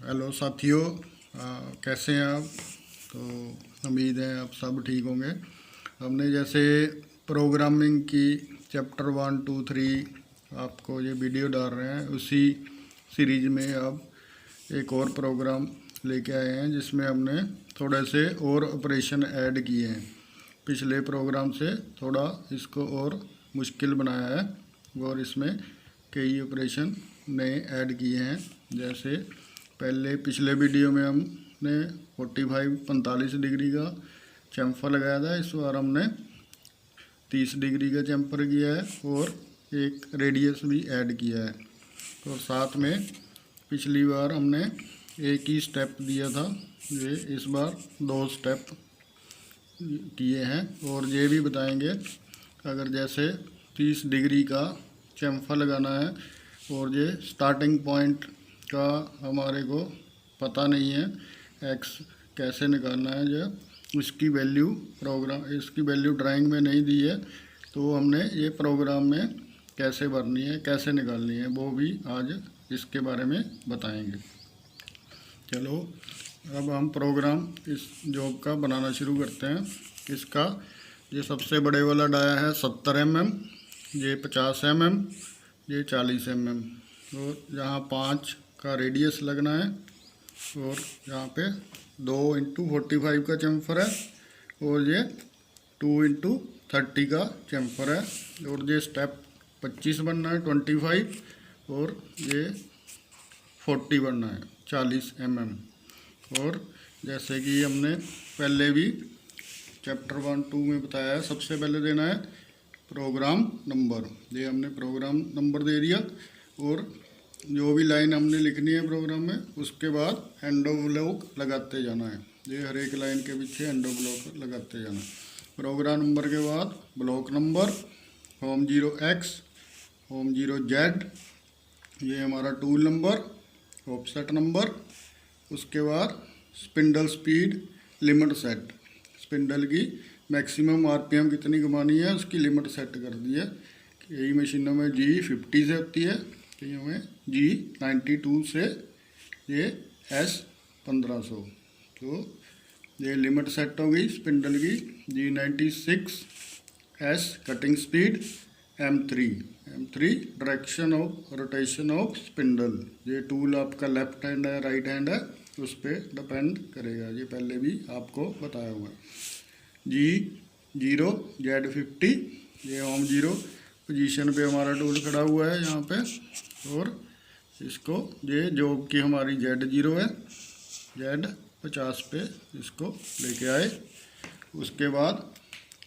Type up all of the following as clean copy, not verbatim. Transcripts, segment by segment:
Hello साथियों, कैसे हैं आप। तो उम्मीद है आप सब ठीक होंगे। हमने जैसे प्रोग्रामिंग की चैप्टर 1, 2, 3 आपको ये वीडियो डाल रहे हैं, उसी सीरीज में अब एक और प्रोग्राम लेके आए हैं जिसमें हमने थोड़े से और ऑपरेशन ऐड किए हैं। पिछले प्रोग्राम से थोड़ा इसको और मुश्किल बनाया है और इसमें कई ऑपरेशन नए ऐड किए हैं। जैसे पहले पिछले वीडियो में हमने 45 डिग्री का चैम्फर लगाया था, इस बार हमने 30 डिग्री का चैम्फर किया है और एक रेडियस भी ऐड किया है। और साथ में पिछली बार हमने एक ही स्टेप दिया था, ये इस बार 2 स्टेप किए हैं। और ये भी बताएंगे अगर जैसे 30 डिग्री का चैम्फर लगाना है और ये स्टार्टिंग पॉइंट का हमारे को पता नहीं है, एक्स कैसे निकालना है, जो इसकी वैल्यू ड्राइंग में नहीं दी है, तो हमने ये प्रोग्राम में कैसे भरनी है, कैसे निकालनी है, वो भी आज इसके बारे में बताएंगे। चलो अब हम प्रोग्राम इस जॉब का बनाना शुरू करते हैं। इसका ये सबसे बड़े वाला डाया है 70 mm, ये 50 mm, ये 40 mm। और यहाँ 5 का रेडियस लगना है और यहाँ पे 2 × 45 का चैम्फर है और ये 2 × 30 का चैम्फर है। और ये स्टेप 25 बनना है 25, और ये 40 बनना है 40 mm। और जैसे कि हमने पहले भी चैप्टर 1, 2 में बताया है, सबसे पहले देना है प्रोग्राम नंबर। ये हमने प्रोग्राम नंबर दे दिया और जो भी लाइन हमने लिखनी है प्रोग्राम में, उसके बाद एंडो ब्लॉक लगाते जाना है। ये हर एक लाइन के पीछे एंडो ब्लॉक लगाते जाना है। प्रोग्राम नंबर के बाद block number, home 0x, home 0z, ये हमारा टूल नंबर, ऑफसेट नंबर, उसके बाद spindle speed limit set, spindle की मैक्सिमम आरपीएम कितनी घुमानी है उसकी लिमिट सेट कर दी है। कई मशीनों में G50 से होती है, कईयों में G92 से, ये S1500। तो ये लिमिट सेट हो गई स्पिंडल की। G96 S cutting speed, M3 direction of rotation of spindle. ये टूल आपका लेफ्ट हैंड है राइट हैंड है, उस पर डिपेंड करेगा, ये पहले भी आपको बताया हुआ है। G0 Z50, ये होम 0 पोजीशन पे हमारा टूल खड़ा हुआ है यहाँ पे, और इसको ये जॉब की हमारी Z0 है, Z50 पे इसको लेके आए। उसके बाद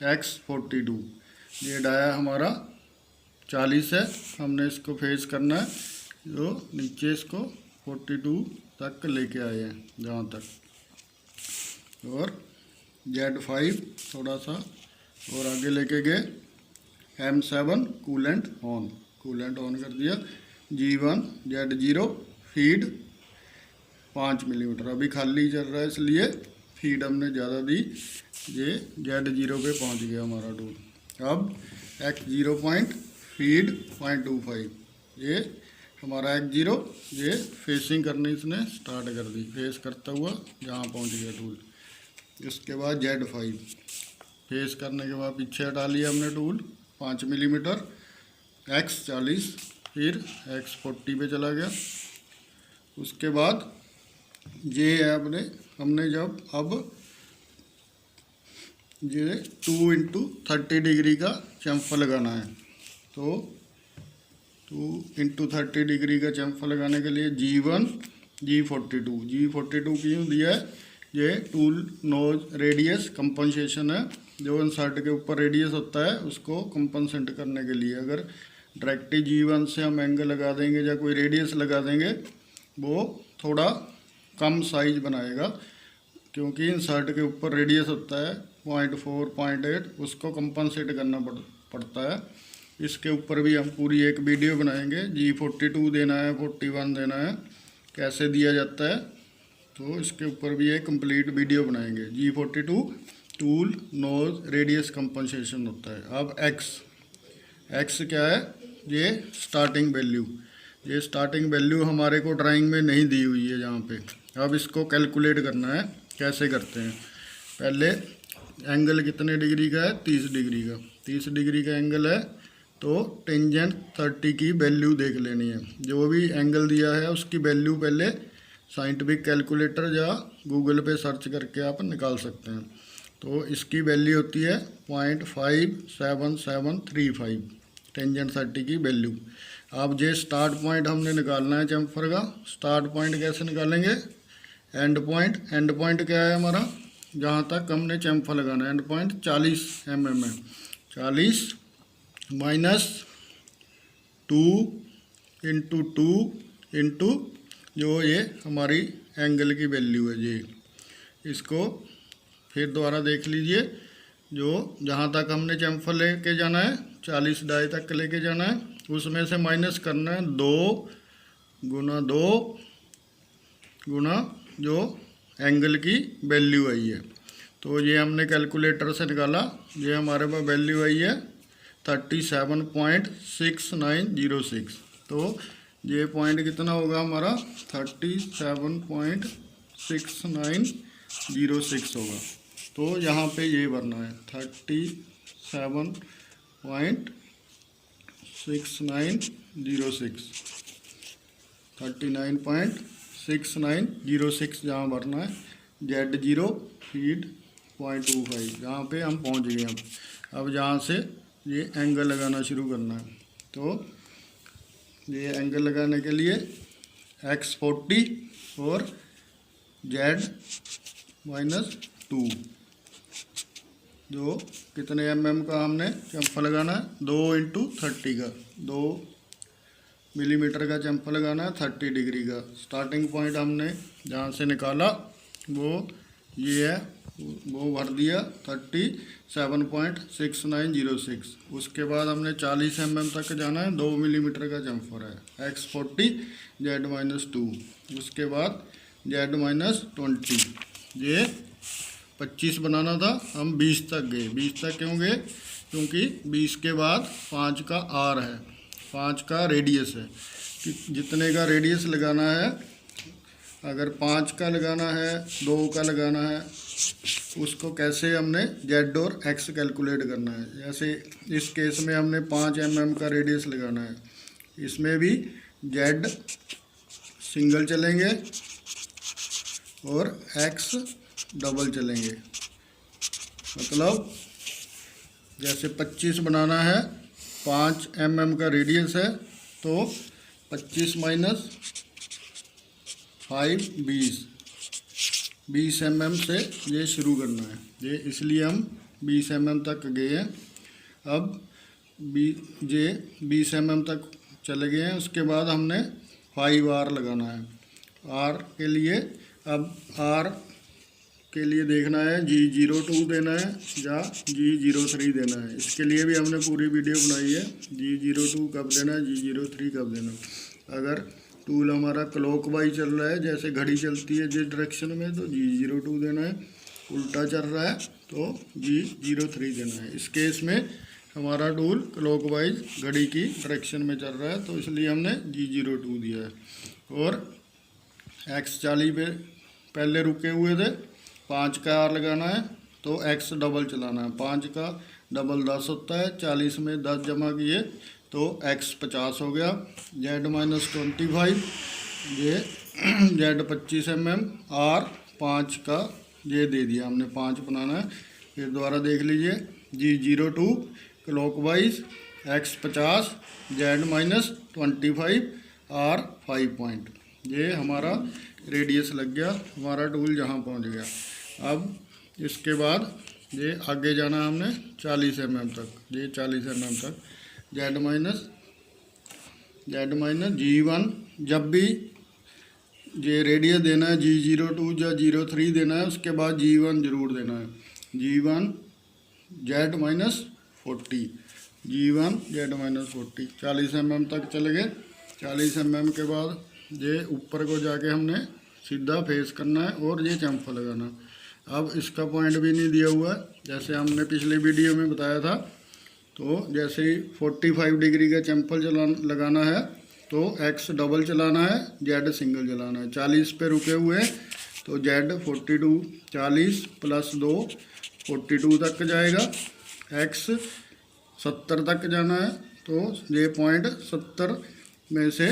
X42, ये डाया हमारा 40 है, हमने इसको फेस करना है, जो नीचे इसको 42 तक लेके आए हैं जहाँ तक। और Z5 थोड़ा सा और आगे लेके गए, M7 कूलेंट ऑन कर दिया। G1 Z0 फीड 5 मिलीमीटर, अभी खाली चल रहा है इसलिए फीड हमने ज़्यादा दी, ये Z0 पे पहुंच गया हमारा टूल। अब X0 पॉइंट फीड 0.25, ये हमारा X0, ये फेसिंग करनी इसने स्टार्ट कर दी, फेस करता हुआ जहाँ पहुँच गया टूल। इसके बाद Z5 फेस करने के बाद पीछे हटा लिया हमने टूल 5 मिलीमीटर, X40, फिर X40 पे चला गया। उसके बाद ये है हमने जब अब ये 2 × 30 डिग्री का चैम्फर लगाना है, तो 2 × 30 डिग्री का चैम्फर लगाने के लिए G1 G42 क्यों दिया है, ये टूल नोज रेडियस कंपनसेशन है, जो इंसर्ट के ऊपर रेडियस होता है उसको कंपनसेट करने के लिए। अगर डायरेक्टली G1 से हम एंगल लगा देंगे या कोई रेडियस लगा देंगे, वो थोड़ा कम साइज बनाएगा, क्योंकि इंसर्ट के ऊपर रेडियस होता है 0.4, 0.8, उसको कंपनसेट करना पड़ता है। इसके ऊपर भी हम पूरी एक वीडियो बनाएंगे, G42 देना है, 41 देना है, कैसे दिया जाता है, तो इसके ऊपर भी एक कंप्लीट वीडियो बनाएंगे। G42 tool nose radius compensation होता है। अब X क्या है, ये स्टार्टिंग वैल्यू, ये स्टार्टिंग वैल्यू हमारे को ड्राइंग में नहीं दी हुई है यहाँ पे। अब इसको कैलकुलेट करना है। कैसे करते हैं, पहले एंगल कितने डिग्री का है, 30 डिग्री का। 30 डिग्री का एंगल है तो टेंजेंट 30 की वैल्यू देख लेनी है। जो भी एंगल दिया है उसकी वैल्यू पहले साइंटिफिक कैलकुलेटर या गूगल पे सर्च करके आप निकाल सकते हैं। तो इसकी वैल्यू होती है 0.57735 टेंजेंट 30 की वैल्यू। अब ये स्टार्ट पॉइंट हमने निकालना है चैम्फर का। स्टार्ट पॉइंट कैसे निकालेंगे, एंड पॉइंट। एंड पॉइंट क्या है हमारा, जहाँ तक हमने चैम्फर लगाना है। एंड पॉइंट 40 mm है। 40 माइनस 2 इंटू 2 इंटू जो ये हमारी एंगल की वैल्यू है ये। इसको फिर दोबारा देख लीजिए। जो जहाँ तक हमने चैम्फर लेके जाना है 40 डाई तक लेके जाना है, उसमें से माइनस करना है 2 गुना 2 गुना जो एंगल की वैल्यू आई है। तो ये हमने कैलकुलेटर से निकाला, ये हमारे पास वैल्यू आई है 37.6906। तो ये पॉइंट कितना होगा हमारा, 37.6906 होगा। तो यहाँ पे ये भरना है 37.6906, 39.6906 जहाँ भरना है। Z0 फीड 0.25 जहाँ पे हम पहुँच गए। अब जहाँ से ये एंगल लगाना शुरू करना है। तो ये एंगल लगाने के लिए x40 और Z-2 जो कितने mm का हमने चैम्फर लगाना है, 2 इंटू 30 का, 2 मिलीमीटर का चैम्फर लगाना है 30 डिग्री का। स्टार्टिंग पॉइंट हमने जहाँ से निकाला वो ये है, वो भर दिया 37.6906। उसके बाद हमने 40 mm तक जाना है, 2 मिलीमीटर का चैम्फर है। x40 Z-2, उसके बाद Z-20। ये 25 बनाना था, हम 20 तक गए। 20 तक क्यों गए, क्योंकि 20 के बाद 5 का R है, 5 का रेडियस है कि जितने का रेडियस लगाना है। अगर 5 का लगाना है, 2 का लगाना है, उसको कैसे हमने Z और X कैलकुलेट करना है। जैसे इस केस में हमने 5 mm का रेडियस लगाना है, इसमें भी Z सिंगल चलेंगे और X डबल चलेंगे। मतलब जैसे 25 बनाना है, 5 mm का रेडियस है, तो 25 माइनस 5 20 mm से ये शुरू करना है। ये इसलिए हम 20 mm तक गए हैं। अब 20 mm तक चले गए हैं। उसके बाद हमने 5R लगाना है। R के लिए, अब R के लिए देखना है G02 देना है या G03 देना है। इसके लिए भी हमने पूरी वीडियो बनाई है, G02 कब देना है, G03 कब देना है। अगर टूल हमारा क्लॉक वाइज चल रहा है, जैसे घड़ी चलती है जिस डायरेक्शन में, तो G02 देना है। उल्टा चल रहा है तो G03 देना है। इस केस में हमारा टूल क्लॉक वाइज घड़ी की डायरेक्शन में चल रहा है, तो इसलिए हमने G02 दिया है। और X40 पे पहले रुके हुए थे, 5 का R लगाना है तो X डबल चलाना है। 5 का डबल 10 होता है, 40 में 10 जमा किए तो X 50 हो गया। Z-25, ये Z 25 mm, R 5 का ये दे दिया हमने, 5 बनाना है। फिर दोबारा देख लीजिए, G02 clockwise, X 50, Z-25, R 5 point. ये हमारा रेडियस लग गया, हमारा टूल जहाँ पहुँच गया। अब इसके बाद ये आगे जाना है हमने 40 mm तक। ये 40 mm तक Z-G1, जब भी ये रेडियस देना है G02 या 03 देना है, उसके बाद G1 जरूर देना है। G1 Z-40, G1 Z-40। 40 mm तक चले गए। 40 mm के बाद ये ऊपर को जाके हमने सीधा फेस करना है और ये चैम्फर लगाना। अब इसका पॉइंट भी नहीं दिया हुआ है, जैसे हमने पिछले वीडियो में बताया था। तो जैसे ही 45 डिग्री का चैम्फर लगाना है, तो तो एक्स डबल चलाना है, जेड सिंगल चलाना है। 40 पे रुके हुए तो जेड 42, 40 प्लस 2 42 तक जाएगा। एक्स 70 तक जाना है तो ये पॉइंट 70 में से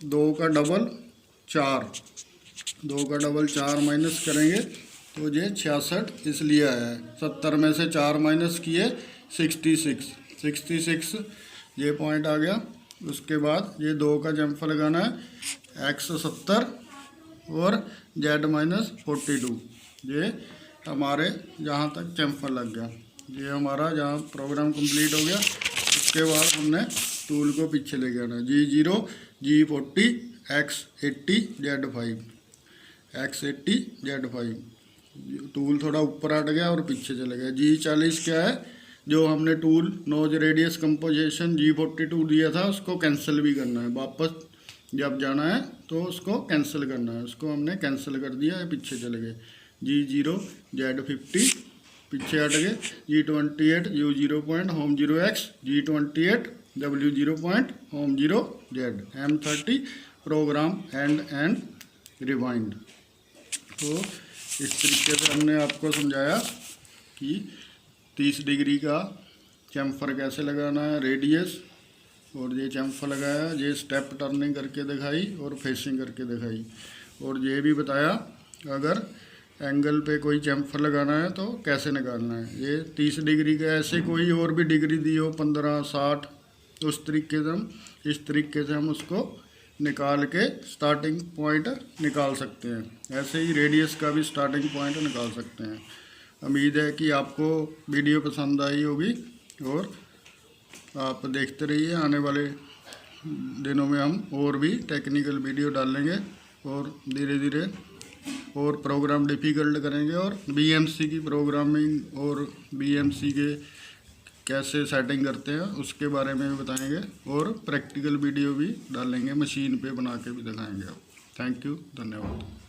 2 का डबल 4, 2 का डबल 4 माइनस करेंगे तो ये 66 इसलिए आया है। 70 में से 4 माइनस किए 66 ये पॉइंट आ गया। उसके बाद ये 2 का जंप लगाना है, एक्स 70 और जेड माइनस 42। ये हमारे जहाँ तक चैम्फर लग गया, ये हमारा जहाँ प्रोग्राम कंप्लीट हो गया। उसके बाद हमने टूल को पीछे ले गया ना, G0 G40 X80 Z5, X80 Z5। Tool थोड़ा ऊपर हट गया और पीछे चले गया। G40 क्या है, जो हमने tool nose radius composition G42 दिया था उसको कैंसिल भी करना है। वापस जब जाना है तो उसको कैंसिल करना है, उसको हमने कैंसिल कर दिया है, पीछे चले गए। G0 Z50 पीछे हट गए। G28 U0 point home 0X, G28 W0 point home 0Z, M30 program end rewind. तो इस तरीके से हमने आपको समझाया कि 30 डिग्री का चैम्फर कैसे लगाना है, रेडियस, और ये चैम्फर लगाया, ये स्टेप टर्निंग करके दिखाई और फेसिंग करके दिखाई। और ये भी बताया अगर एंगल पे कोई चैम्फर लगाना है तो कैसे निकालना है। ये 30 डिग्री का, ऐसे कोई और भी डिग्री दी हो 15, 60, उस तरीके से हम इस तरीके से हम उसको निकाल के स्टार्टिंग पॉइंट निकाल सकते हैं। ऐसे ही रेडियस का भी स्टार्टिंग पॉइंट निकाल सकते हैं। उम्मीद है कि आपको वीडियो पसंद आई होगी और आप देखते रहिए। आने वाले दिनों में हम और भी टेक्निकल वीडियो डालेंगे और धीरे धीरे और प्रोग्राम डिफ़िकल्ट करेंगे और BMC की प्रोग्रामिंग और BMC के कैसे सेटिंग करते हैं उसके बारे में भी बताएंगे और प्रैक्टिकल वीडियो भी डालेंगे, मशीन पे बना के भी दिखाएंगे आप। थैंक यू, धन्यवाद।